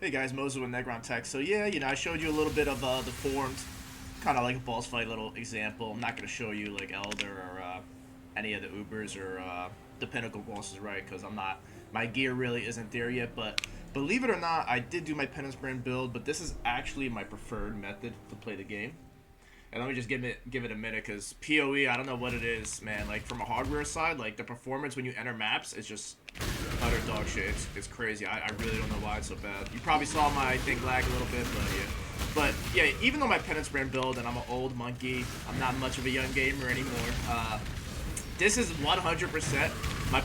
Hey guys, Mozo and Negron Tech. So yeah, I showed you a little bit of the forms, kind of like a boss fight little example. I'm not going to show you like Elder or any of the Ubers or the Pinnacle bosses, right? Because my gear really isn't there yet. But believe it or not, I did do my Penance Brand build, but this is actually my preferred method to play the game. And let me just give it a minute, because PoE, I don't know what it is, man. Like, from a hardware side, like, the performance when you enter maps is just utter dog shit. It's crazy. I really don't know why it's so bad. You probably saw my thing lag a little bit, but yeah. But, yeah, even though my Penance Brand build, and I'm an old monkey, I'm not much of a young gamer anymore, this is 100% my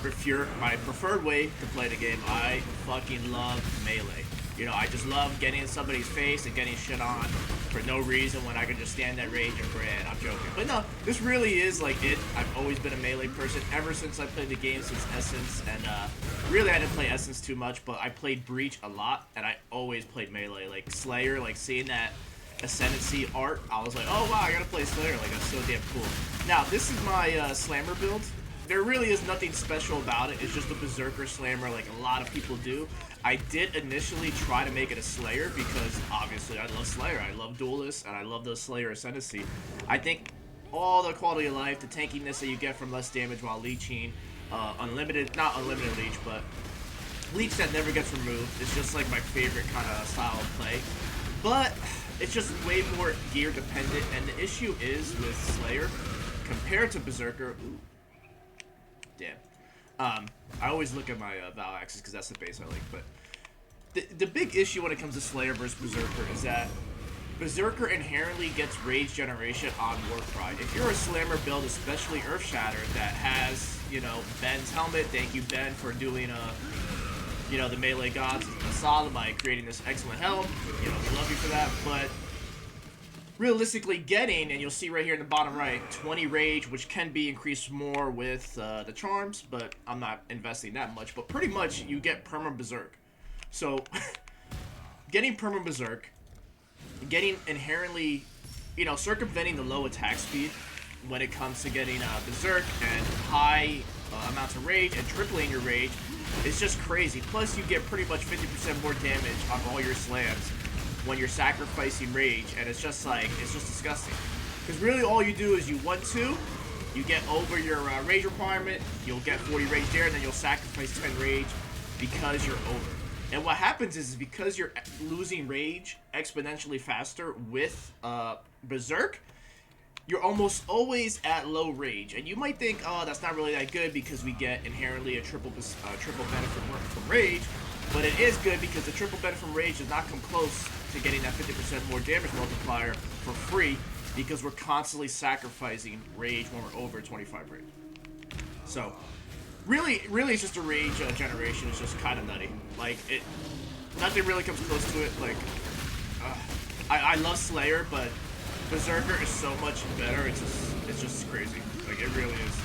preferred way to play the game. I fucking love melee. I just love getting in somebody's face and getting shit on for no reason when I can just stand that range and brand. I'm joking. But no, this really is like it. I've always been a melee person ever since I played the game, since Essence. And really I didn't play Essence too much, but I played Breach a lot, and I always played melee. Like Slayer, like seeing that Ascendancy art, I was like, oh wow, I gotta play Slayer. Like, that's so damn cool. Now, this is my Slammer build. There really is nothing special about it. It's just a Berserker Slammer like a lot of people do. I did initially try to make it a Slayer because obviously I love Slayer. I love Duelists and I love the Slayer Ascendancy. I think all the quality of life, the tankiness that you get from less damage while leeching, not unlimited leech, but leech that never gets removed. It's just like my favorite kind of style of play. But it's just way more gear dependent, and the issue is with Slayer compared to Berserker. Ooh. Damn. I always look at my Val axis because that's the base I like, but the big issue when it comes to Slayer versus Berserker is that Berserker inherently gets rage generation on Warcry. If you're a Slammer build, especially Earthshatter, that has, Ben's helmet, thank you Ben for doing the melee gods a solid by creating this excellent helm. We love you for that, but realistically getting, and you'll see right here in the bottom right, 20 rage, which can be increased more with the charms, but I'm not investing that much. But pretty much you get perma berserk. So getting perma berserk, getting inherently, circumventing the low attack speed when it comes to getting berserk and high amounts of rage and tripling your rage is just crazy. Plus you get pretty much 50% more damage on all your slams when you're sacrificing rage, and it's just disgusting. Because really all you do is you 1-2, you get over your rage requirement, you'll get 40 rage there, and then you'll sacrifice 10 rage because you're over. And what happens is because you're losing rage exponentially faster with Berserk, you're almost always at low rage. And you might think, oh, that's not really that good because we get inherently a triple benefit from rage. But it is good because the triple benefit from rage does not come close to getting that 50% more damage multiplier for free, because we're constantly sacrificing rage when we're over 25 rage. So, really it's just a rage generation. It's just kind of nutty. Like, nothing really comes close to it. Like, I love Slayer, but Berserker is so much better. It's just crazy. Like, it really is.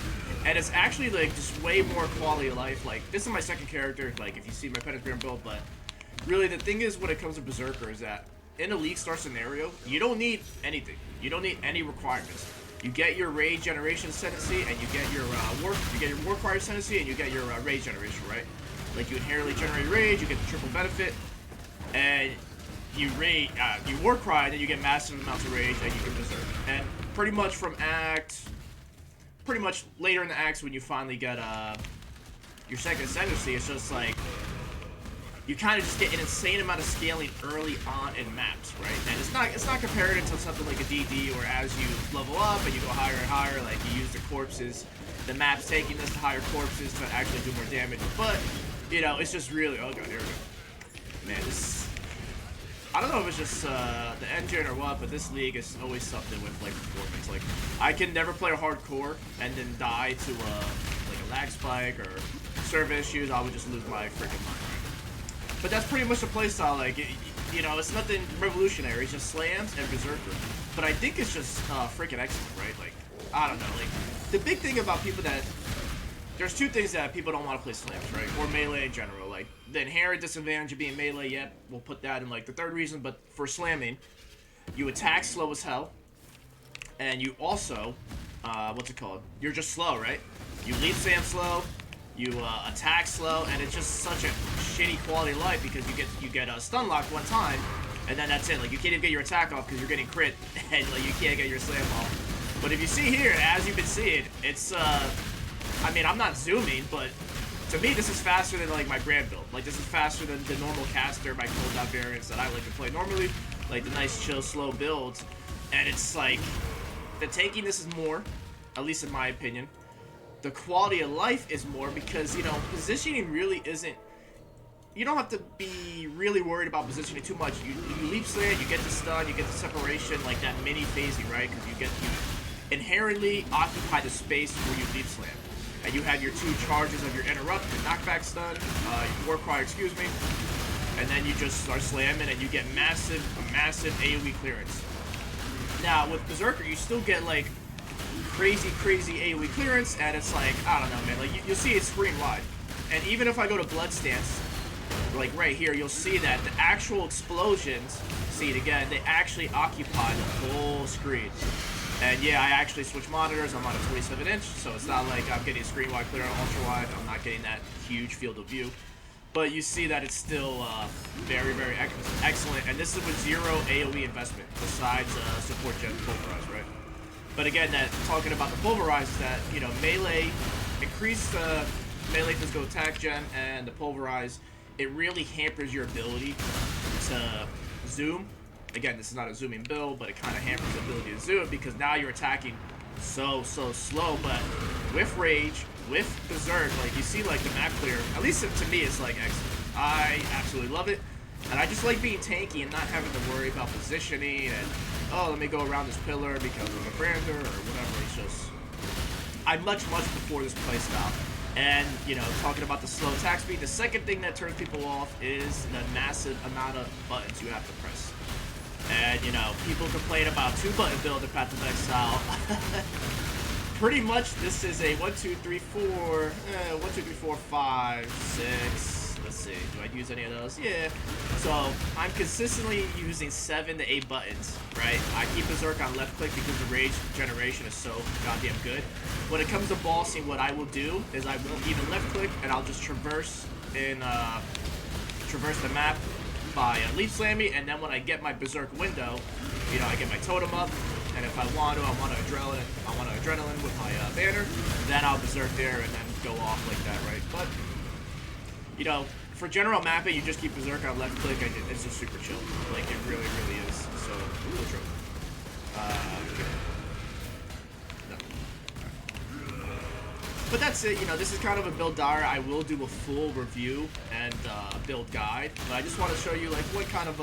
And it's actually, like, just way more quality of life. Like, this is my second character, like, if you see my Penance Brand build, but really the thing is when it comes to Berserker is that in a League Star scenario, you don't need anything. You don't need any requirements. You get your rage generation ascendancy, and you get your Warcry ascendancy, and you get your rage generation, right? Like, you inherently generate rage, you get the triple benefit, and you Warcry, and then you get massive amounts of rage, and you can Berserk. And pretty much later in the acts when you finally get your second ascendancy, it's just like you kind of just get an insane amount of scaling early on in maps, right? And it's not compared to something like a DD, or as you level up and you go higher and higher, like you use the corpses, the map's taking us to higher corpses to actually do more damage. But it's just really, oh god, here we go. Man, I don't know if it's just the engine or what, but this league is always something with like performance. Like, I can never play a hardcore and then die to like a lag spike or server issues. I would just lose my freaking mind. But that's pretty much the playstyle. Like, it's nothing revolutionary. It's just slams and Berserker. But I think it's just freaking excellent, right? Like, I don't know. Like, the big thing about people that there's two things that people don't want to play slams, right? Or melee in general. Like, the inherent disadvantage of being melee, yep, we'll put that in, like, the third reason. But for slamming, you attack slow as hell. And you also, what's it called? You're just slow, right? You lead slam slow, you attack slow, and it's just such a shitty quality of life because you get stun locked one time, and then that's it. Like, you can't even get your attack off because you're getting crit, and like you can't get your slam off. But if you see here, as you've been seeing, it's I mean, I'm not zooming, but to me this is faster than like my brand build. Like, this is faster than the normal caster, my cooldown variants that I like to play normally, like the nice chill slow builds. And it's like the tanking this is more, at least in my opinion. The quality of life is more because, you know, positioning really isn't, you don't have to be really worried about positioning too much. You leap slant, you get the stun, you get the separation, like that mini phasing, right? Because you inherently occupy the space where you leap slam. And you have your 2 charges of your interrupt, your knockback stun, war cry, excuse me. And then you just start slamming and you get massive AoE clearance. Now, with Berserker, you still get like crazy AoE clearance, and it's like, I don't know, man, like you'll see it screen wide. And even if I go to Blood Stance, like right here, you'll see that the actual explosions, see it again, they actually occupy the whole screen. And yeah, I actually switch monitors. I'm on a 27-inch, so it's not like I'm getting screen wide clear on ultra wide. I'm not getting that huge field of view. But you see that it's still very excellent. And this is with 0 AoE investment, besides support gen pulverize, right? But again, that talking about the pulverize is that, you know, melee, increased melee physical attack gen, and the pulverize, it really hampers your ability to zoom. Again, this is not a zooming build, but it kind of hampers the ability to zoom because now you're attacking so slow. But with rage, with berserk, like you see, like the map clear, at least to me, it's like excellent. I absolutely love it, and I just like being tanky and not having to worry about positioning and, oh, let me go around this pillar because of a brander or whatever. It's just, I'm much before this playstyle. And, you know, talking about the slow attack speed, the second thing that turns people off is the massive amount of buttons you have to press. And, you know, people complain about 2-button build in Path of Exile. Pretty much, this is a 1, 2, 3, 4, 1, 2, 3, 4, 5, 6. Let's see, do I use any of those? Yeah. So, I'm consistently using 7 to 8 buttons, right? I keep Berserk on left click because the rage generation is so goddamn good. When it comes to bossing, what I will do is I won't even left click, and I'll just traverse the map by leap slamming, and then when I get my Berserk window, you know, I get my totem up, and if I want to adrenaline with my banner, then I'll Berserk there and then go off like that, right? But, you know, for general mapping, you just keep Berserk on left click, and it's just super chill. Like, it really is. So, ooh, trophy. No. But that's it, you know, this is kind of a build dire. I will do a full review and build guide, but I just want to show you like what kind of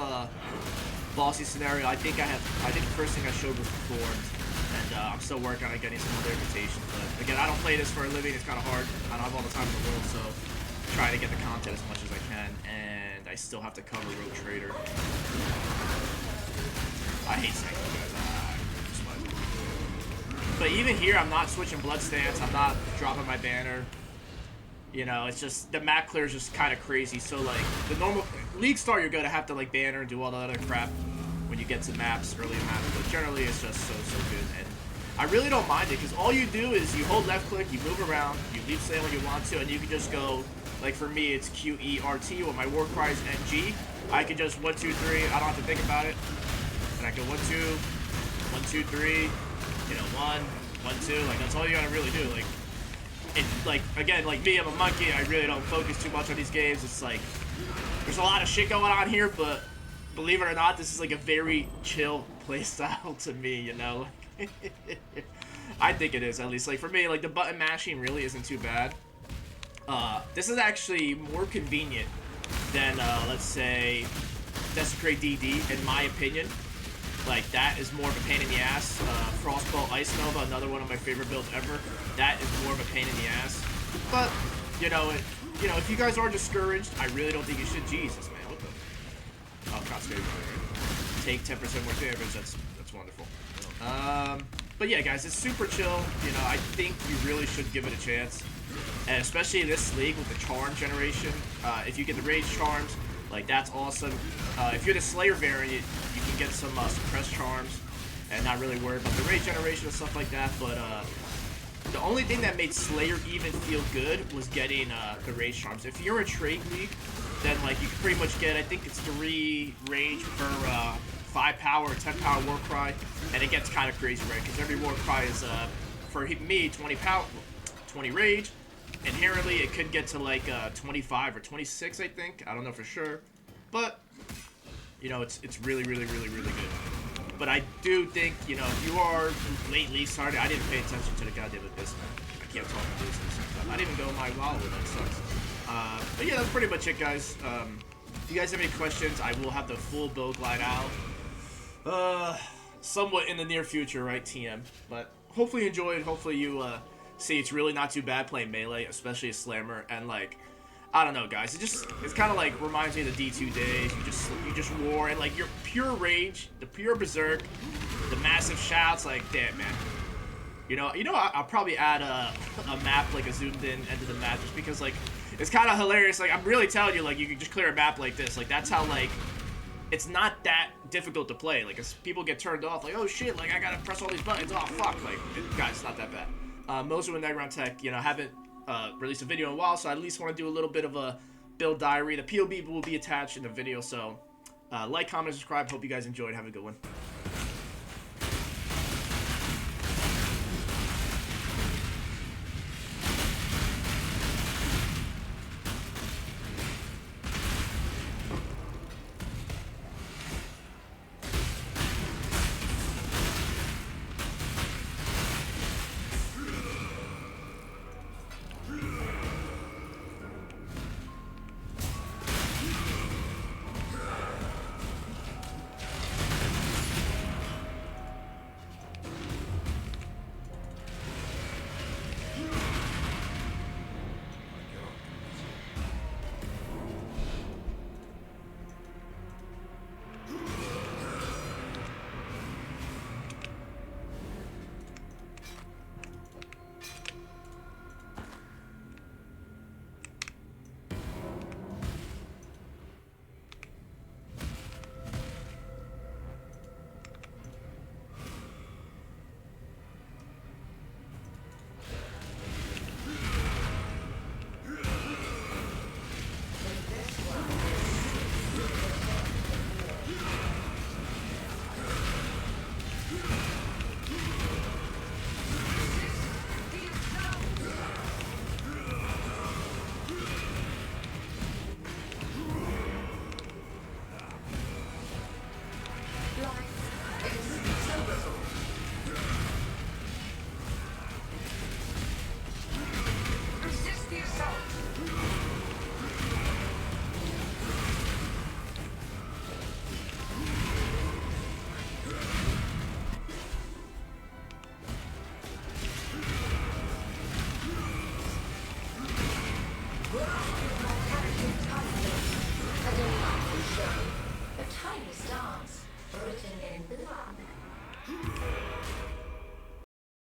bossy scenario. I think the first thing I showed was the forms, and I'm still working on getting some other invitations. But again, I don't play this for a living. It's kind of hard. I don't have all the time in the world, so I try to get the content as much as I can, and I still have to cover Rogue Trader. I hate saying that, guys. But even here, I'm not switching Blood Stance. I'm not dropping my banner. You know, it's just, the map clear is just kind of crazy. So, like, the normal League Star, you're going to have to, like, banner and do all the other crap when you get to maps, early maps. But generally, it's just so good. And I really don't mind it, because all you do is you hold left click, you move around, you leap slam when you want to, and you can just go, like, for me, it's QERT, with my war cry is NG. I can just 1, 2, 3, I don't have to think about it. And I go 1, 2, 1, 2, 3. You know, 1, 1, 2, like, that's all you gotta really do. Like, it, like, again, like me, I'm a monkey, I really don't focus too much on these games. It's like, there's a lot of shit going on here, but believe it or not, this is like a very chill playstyle to me, you know? I think it is, at least. Like, for me, like, the button mashing really isn't too bad. This is actually more convenient than, let's say, Desecrate DD, in my opinion. Like, that is more of a pain in the ass. Frostbolt Ice Nova, another one of my favorite builds ever. That is more of a pain in the ass. But, you know, if you guys are discouraged, I really don't think you should. Jesus, man, what the? Oh, cost saving. Take 10% more damage. That's wonderful. But yeah, guys, it's super chill. You know, I think you really should give it a chance, and especially in this league with the charm generation. If you get the rage charms, like, that's awesome. If you're the Slayer variant, you can get some suppressed charms and not really worry about the rage generation and stuff like that. But the only thing that made Slayer even feel good was getting the rage charms. If you're a trade league then like you can pretty much get, I think it's 3 rage per 5 power or 10 power war cry, and it gets kind of crazy, right? Because every war cry is for me 20 power, 20 rage. Inherently, it could get to like 25 or 26, I think. I don't know for sure, but you know, it's really good. But I do think, you know, if you are lately started, I didn't pay attention to the goddamn abyss. I can't talk to business. I didn't even go my wallet. That sucks. But yeah, that's pretty much it, guys. If you guys have any questions, I will have the full build glide out. Somewhat in the near future, right, TM? But hopefully you enjoyed. Hopefully you see it's really not too bad playing melee, especially a slammer, and like, I don't know, guys. It's kind of like reminds me of the D2 days. You just war, and like your pure rage, the pure berserk, the massive shouts. Like, damn, man. You know. I'll probably add a map, like a zoomed in end of the map, just because like it's kind of hilarious. Like, I'm really telling you, like, you can just clear a map like this. Like, that's how like it's not that difficult to play. Like, as people get turned off, like, oh shit, like I gotta press all these buttons. Oh fuck, like guys, it's not that bad. Most of the Negron Tech, you know, haven't released a video in a while, so I at least want to do a little bit of a build diary. The POB will be attached in the video, so like, comment, subscribe. Hope you guys enjoyed. Have a good one. A tiny stance written in blood.